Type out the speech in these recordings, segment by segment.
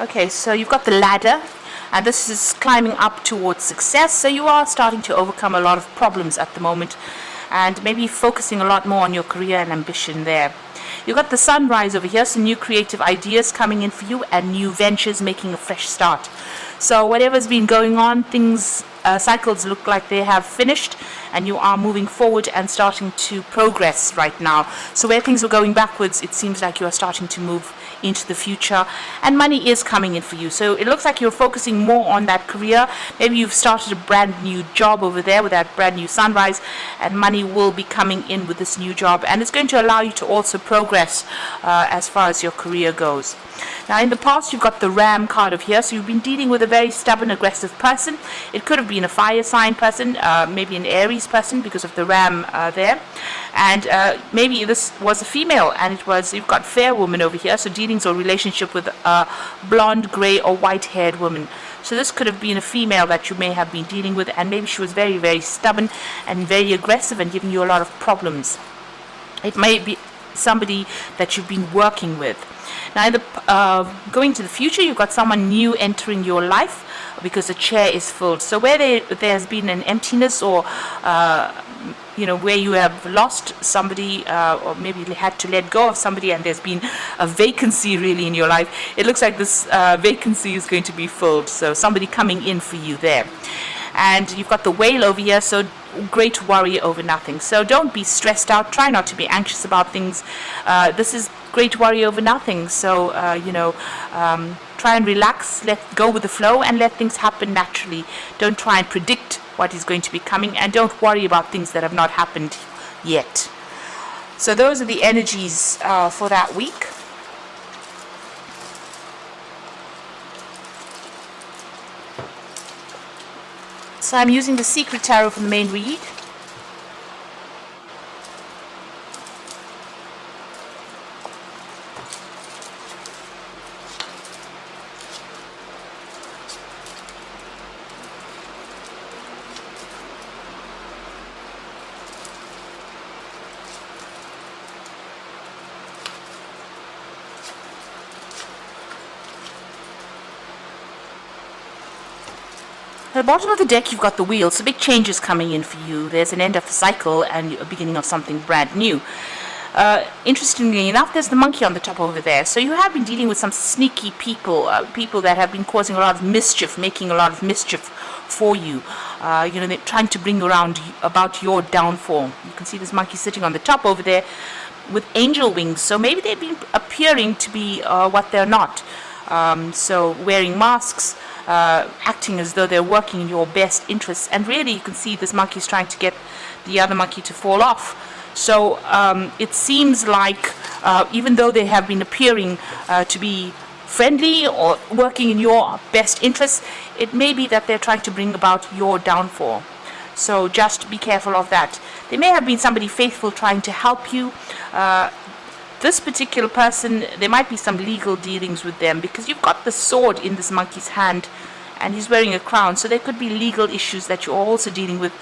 Okay, so you've got the ladder, and this is climbing up towards success. So you are starting to overcome a lot of problems at the moment, and maybe focusing a lot more on your career and ambition there. You've got the sunrise over here, some new creative ideas coming in for you and new ventures making a fresh start. So whatever's been going on, things, cycles look like they have finished, and you are moving forward and starting to progress right now. So where things were going backwards, it seems like you are starting to move into the future, and money is coming in for you. So it looks like you're focusing more on that career. Maybe you've started a brand new job over there with that brand new sunrise, and money will be coming in with this new job, and it's going to allow you to also progress as far as your career goes. Now in the past you've got the Ram card over here, so you've been dealing with a very stubborn, aggressive person. It could have been a fire sign person, maybe an Aries person because of the Ram there, and maybe this was a female, and you've got fair woman over here, so dealings or relationship with a blonde, grey or white haired woman. So this could have been a female that you may have been dealing with, and maybe she was very, very stubborn and very aggressive and giving you a lot of problems. It may be somebody that you've been working with. Now in the going to the future, you've got someone new entering your life because the chair is filled. So where there's been an emptiness, or where you have lost somebody, or maybe had to let go of somebody, and there's been a vacancy really in your life, it looks like this vacancy is going to be filled. So somebody coming in for you there. And you've got the whale over here, so great worry over nothing. So don't be stressed out. Try not to be anxious about things. This is great worry over nothing. So, try and relax, let go with the flow, and let things happen naturally. Don't try and predict what is going to be coming, and don't worry about things that have not happened yet. So those are the energies for that week. So I'm using the Secret Tarot from the main read. At the bottom of the deck you've got the wheel, so big changes coming in for you. There's an end of a cycle and a beginning of something brand new. Interestingly enough, there's the monkey on the top over there. So you have been dealing with some sneaky people, people that have been causing a lot of mischief, making a lot of mischief for you. They're trying to bring around about your downfall. You can see this monkey sitting on the top over there with angel wings. So maybe they've been appearing to be what they're not. So wearing masks, acting as though they're working in your best interests, and really you can see this monkey is trying to get the other monkey to fall off. So it seems like even though they have been appearing to be friendly or working in your best interests, it may be that they're trying to bring about your downfall. So just be careful of that. There may have been somebody faithful trying to help you. This particular person, there might be some legal dealings with them, because you've got the sword in this monkey's hand and he's wearing a crown. So there could be legal issues that you're also dealing with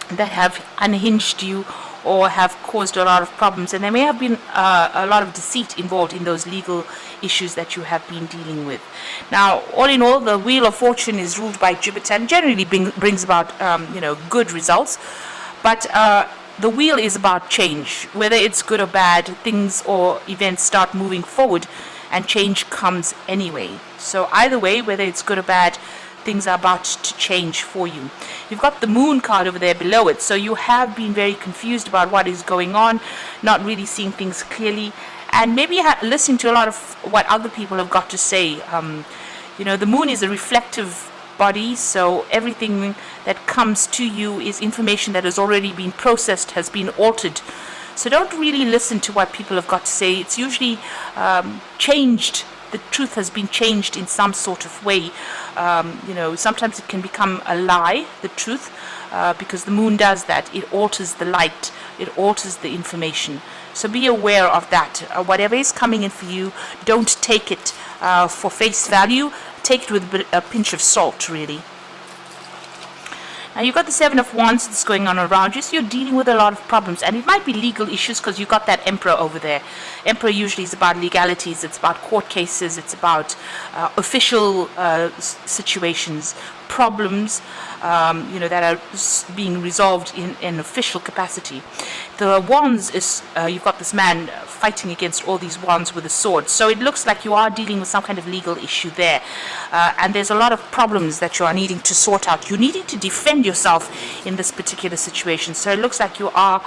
that have unhinged you or have caused a lot of problems. And there may have been a lot of deceit involved in those legal issues that you have been dealing with. Now, all in all, the Wheel of Fortune is ruled by Jupiter and generally brings about, good results. But the wheel is about change. Whether it's good or bad, things or events start moving forward and change comes anyway. So either way, whether it's good or bad, things are about to change for you. You've got the Moon card over there below it. So you have been very confused about what is going on, not really seeing things clearly, and maybe listening to a lot of what other people have got to say. The Moon is a reflective body, so everything that comes to you is information that has already been processed, has been altered. So don't really listen to what people have got to say. It's usually changed. The truth has been changed in some sort of way. Sometimes it can become a lie, the truth, because the moon does that. It alters the light. It alters the information. So be aware of that. Whatever is coming in for you, don't take it for face value. Take it with a pinch of salt, really. Now you've got the Seven of Wands that's going on around you, so you're dealing with a lot of problems, and it might be legal issues because you've got that Emperor over there. Emperor usually is about legalities, it's about court cases, it's about official situations, problems, that are being resolved in official capacity. The wands is, you've got this man fighting against all these wands with a sword. So it looks like you are dealing with some kind of legal issue there. And there's a lot of problems that you are needing to sort out. You're needing to defend yourself in this particular situation. So it looks like you are,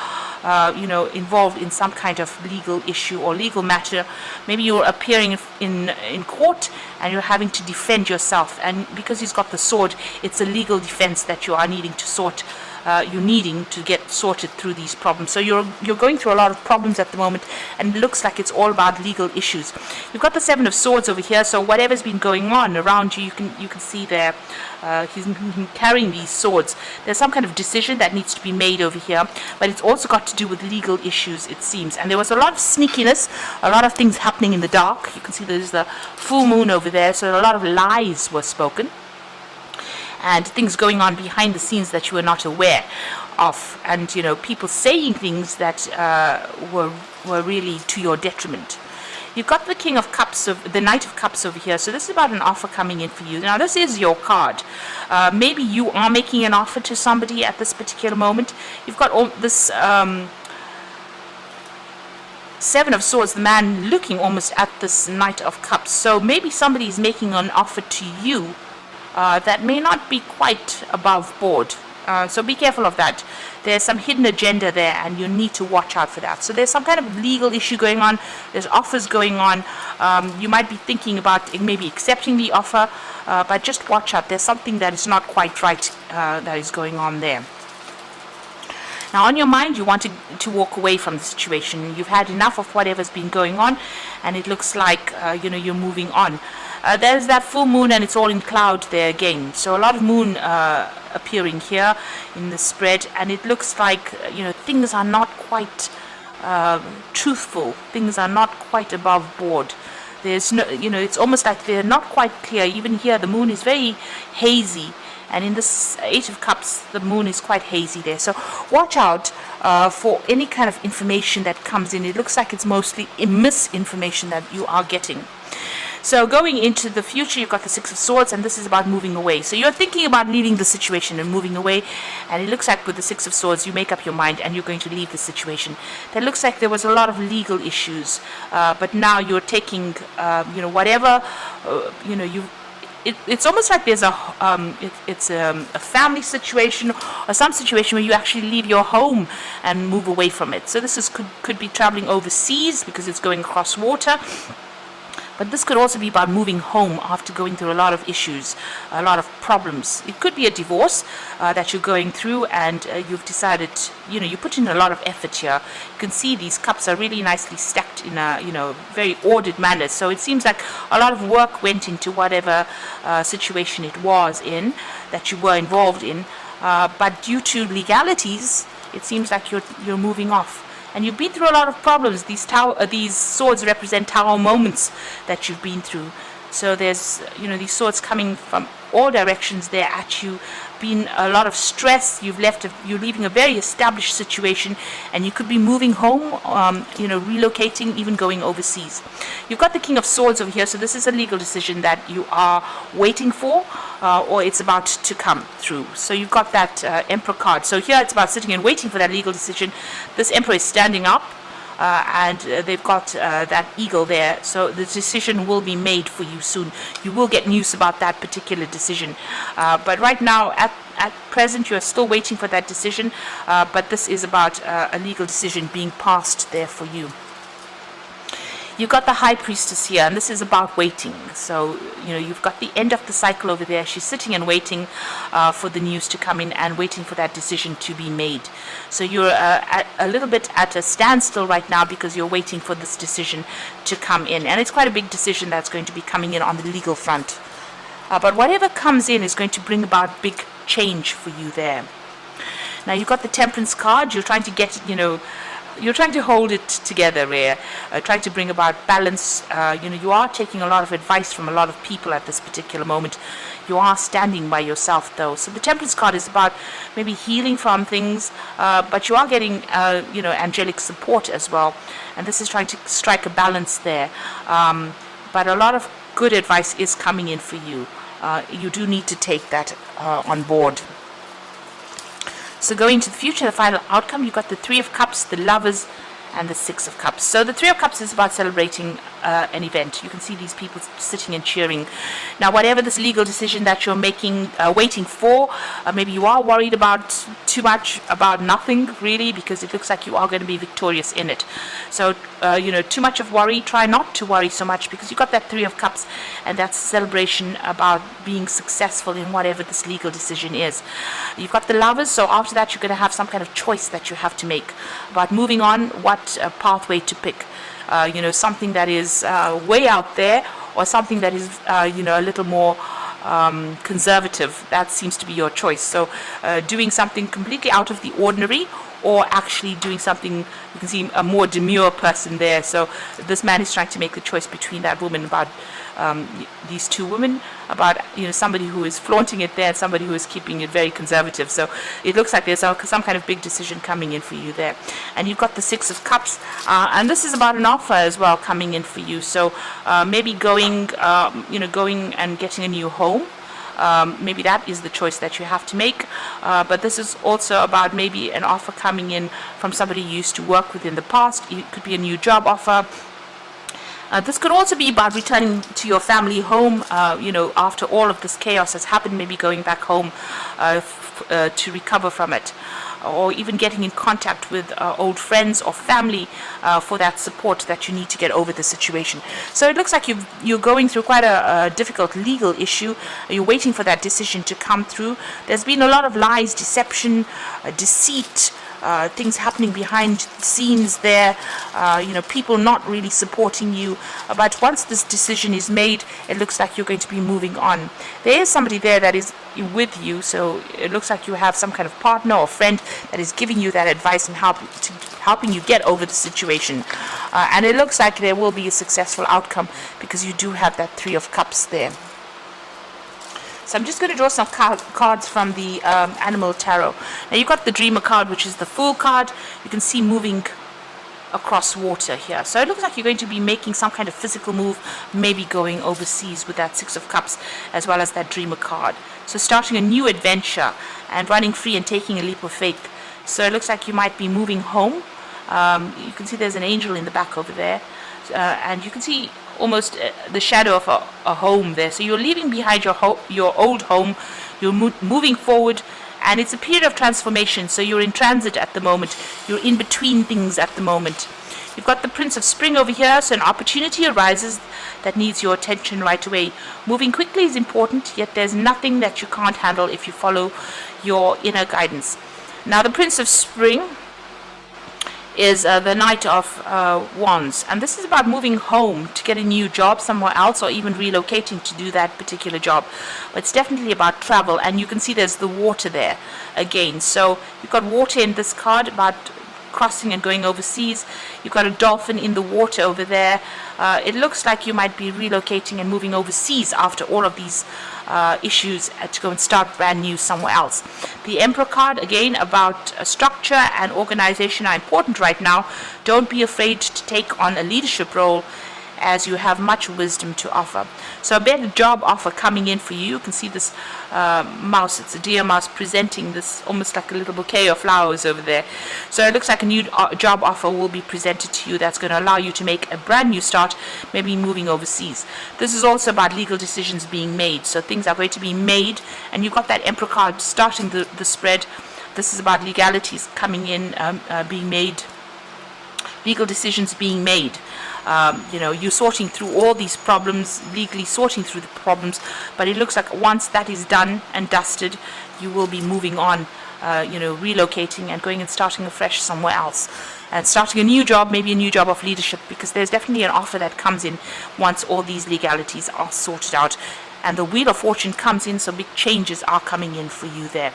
involved in some kind of legal issue or legal matter. Maybe you're appearing in court and you're having to defend yourself. And because he's got the sword, it's a legal defense that you are needing to get sorted through these problems. So you're going through a lot of problems at the moment, and it looks like it's all about legal issues. You've got the Seven of Swords over here, so whatever's been going on around you, you can see there, he's carrying these swords. There's some kind of decision that needs to be made over here, but it's also got to do with legal issues, it seems. And there was a lot of sneakiness, a lot of things happening in the dark. You can see there's the full moon over there, so a lot of lies were spoken, and things going on behind the scenes that you were not aware of, and people saying things that were really to your detriment. You've got the King of Cups, the Knight of Cups over here, so this is about an offer coming in for you. Now this is your card. Maybe you are making an offer to somebody at this particular moment. You've got all this Seven of Swords, the man looking almost at this Knight of Cups, so maybe somebody is making an offer to you that may not be quite above board. So be careful of that. There's some hidden agenda there, and you need to watch out for that. So there's some kind of legal issue going on. There's offers going on. You might be thinking about maybe accepting the offer, but just watch out. There's something that is not quite right that is going on there. Now, on your mind, you want to walk away from the situation. You've had enough of whatever's been going on, and it looks like you're moving on. There's that full moon, and it's all in cloud there again. So a lot of moon appearing here in the spread, and it looks like things are not quite truthful. Things are not quite above board. There's no, it's almost like they're not quite clear. Even here, the moon is very hazy. And in this Eight of Cups, the moon is quite hazy there. So watch out for any kind of information that comes in. It looks like it's mostly misinformation that you are getting. So going into the future, you've got the Six of Swords, and this is about moving away. So you're thinking about leaving the situation and moving away, and it looks like with the Six of Swords, you make up your mind and you're going to leave the situation. That looks like there was a lot of legal issues, but now you're taking, whatever, it's almost like there's a family situation or some situation where you actually leave your home and move away from it. So this could be traveling overseas because it's going across water. But this could also be about moving home after going through a lot of issues, a lot of problems. It could be a divorce that you're going through, and you've decided, you put in a lot of effort here. You can see these cups are really nicely stacked in a, very ordered manner. So it seems like a lot of work went into whatever situation it was in, that you were involved in. But due to legalities, it seems like you're moving off. And you've been through a lot of problems. These swords represent tower moments that you've been through. So there's, these swords coming from all directions there at you. Been a lot of stress. You're leaving a very established situation, and you could be moving home, relocating, even going overseas. You've got the King of Swords over here, so this is a legal decision that you are waiting for, or it's about to come through. So you've got that Emperor card. So here it's about sitting and waiting for that legal decision. This Emperor is standing up, and they've got that eagle there, so the decision will be made for you soon. You will get news about that particular decision, but right now at present you are still waiting for that decision, but this is about a legal decision being passed there for you. You've got the High Priestess here, and this is about waiting. So, you've got the end of the cycle over there. She's sitting and waiting for the news to come in and waiting for that decision to be made. So you're a little bit at a standstill right now because you're waiting for this decision to come in. And it's quite a big decision that's going to be coming in on the legal front. But whatever comes in is going to bring about big change for you there. Now, you've got the Temperance card. You're trying to get, you're trying to hold it together here, trying to bring about balance. You are taking a lot of advice from a lot of people at this particular moment. You are standing by yourself, though. So the Temperance card is about maybe healing from things, but you are getting, angelic support as well. And this is trying to strike a balance there. But a lot of good advice is coming in for you. You do need to take that on board. So going to the future, the final outcome, you've got the Three of Cups, the Lovers, and the Six of Cups. So the Three of Cups is about celebrating an event. You can see these people sitting and cheering. Now, whatever this legal decision that you're making, waiting for, maybe you are worried about too much, about nothing really, because it looks like you are going to be victorious in it. So, too much of worry, try not to worry so much, because you've got that Three of Cups, and that's a celebration about being successful in whatever this legal decision is. You've got the Lovers, so after that you're going to have some kind of choice that you have to make about moving on, what pathway to pick. Something that is way out there, or something that is a little more conservative. That seems to be your choice. So doing something completely out of the ordinary, or actually doing something, you can see a more demure person there. So this man is trying to make the choice between that woman, about these two women, about somebody who is flaunting it there and somebody who is keeping it very conservative. So it looks like there's some kind of big decision coming in for you there. And you've got the Six of Cups, and this is about an offer as well coming in for you. So maybe going and getting a new home. Maybe that is the choice that you have to make, but this is also about maybe an offer coming in from somebody you used to work with in the past. It could be a new job offer. This could also be about returning to your family home, after all of this chaos has happened, maybe going back home to recover from it, or even getting in contact with old friends or family for that support that you need to get over the situation. So it looks like you're going through quite a difficult legal issue. You're waiting for that decision to come through. There's been a lot of lies, deception, deceit, things happening behind the scenes there, people not really supporting you. But once this decision is made, it looks like you're going to be moving on. There is somebody there that is with you, so it looks like you have some kind of partner or friend that is giving you that advice and helping you get over the situation. And it looks like there will be a successful outcome, because you do have that Three of Cups there. So I'm just going to draw some cards from the Animal Tarot. Now you've got the Dreamer card, which is the Fool card. You can see moving across water here. So it looks like you're going to be making some kind of physical move, maybe going overseas with that Six of Cups, as well as that Dreamer card. So starting a new adventure and running free and taking a leap of faith. So it looks like you might be moving home. You can see there's an angel in the back over there. And you can see almost the shadow of a home there. So you're leaving behind your old home, you're moving forward, and it's a period of transformation. So you're in transit at the moment, you're in between things at the moment. You've got the Prince of Spring over here, so an opportunity arises that needs your attention right away. Moving quickly is important, yet there's nothing that you can't handle if you follow your inner guidance. Now the Prince of Spring is the Knight of Wands, and this is about moving home to get a new job somewhere else, or even relocating to do that particular job. But it's definitely about travel, and you can see there's the water there again. So you've got water in this card, about crossing and going overseas. You've got a dolphin in the water over there. It looks like you might be relocating and moving overseas after all of these issues to go and start brand new somewhere else. The Emperor card, again, about structure and organization are important right now. Don't be afraid to take on a leadership role, as you have much wisdom to offer. So a better job offer coming in for you. You can see this mouse, it's a deer mouse, presenting this almost like a little bouquet of flowers over there. So it looks like a new job offer will be presented to you that's going to allow you to make a brand new start, maybe moving overseas. This is also about legal decisions being made. So things are going to be made, and you've got that Emperor card starting the spread. This is about legalities coming in, being made, legal decisions being made. You're sorting through all these problems, legally sorting through the problems, but it looks like once that is done and dusted, you will be moving on, relocating and going and starting afresh somewhere else. And starting a new job, maybe a new job of leadership, because there's definitely an offer that comes in once all these legalities are sorted out. And the Wheel of Fortune comes in, so big changes are coming in for you there.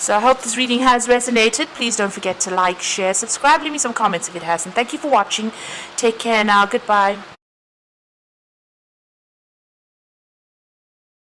So I hope this reading has resonated. Please don't forget to like, share, subscribe, leave me some comments if it hasn't. Thank you for watching. Take care now. Goodbye.